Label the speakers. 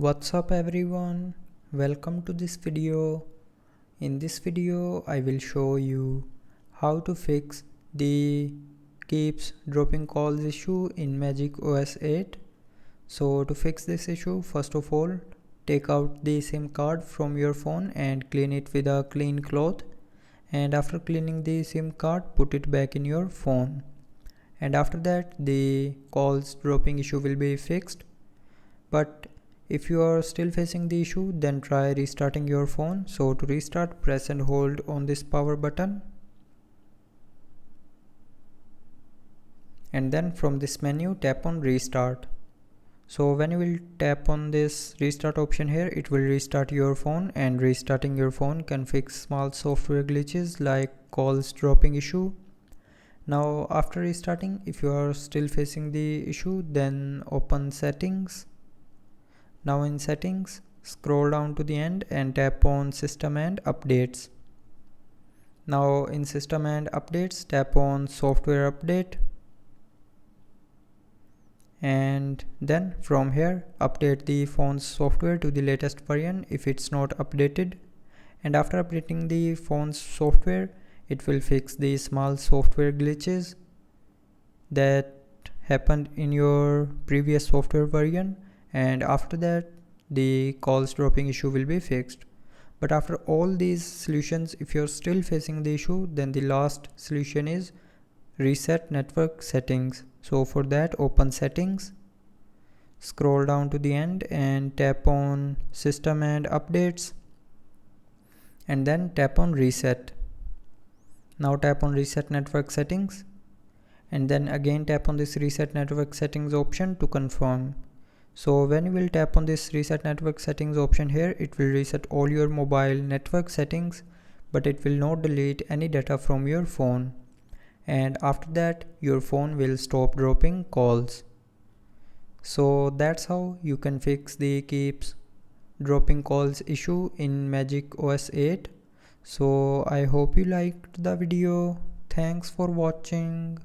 Speaker 1: What's up everyone, welcome to this video. In this video I will show you how to fix the keeps dropping calls issue in MagicOS 8. So to fix this issue, first of all take out the SIM card from your phone and clean it with a clean cloth, and after cleaning the SIM card put it back in your phone, and after that the calls dropping issue will be fixed. But if you are still facing the issue, then try restarting your phone. So to restart, press and hold on this power button, and then from this menu tap on restart. So when you will tap on this restart option here, it will restart your phone, and restarting your phone can fix small software glitches like calls dropping issue. Now after restarting, if you are still facing the issue, then open settings. Now in settings, scroll down to the end and tap on system and updates. Now in system and updates, tap on software update, and then from here update the phone's software to the latest version if it's not updated. And after updating the phone's software, it will fix the small software glitches that happened in your previous software version, and after that the calls dropping issue will be fixed. But after all these solutions, if you're still facing the issue, then the last solution is reset network settings. So for that, open settings, scroll down to the end and tap on system and updates, and then tap on reset. Now tap on reset network settings, and then again tap on this reset network settings option to confirm. So when you will tap on this reset network settings option here, it will reset all your mobile network settings, but it will not delete any data from your phone. And after that your phone will stop dropping calls. So that's how you can fix the keeps dropping calls issue in MagicOS 8. So I hope you liked the video. Thanks for watching.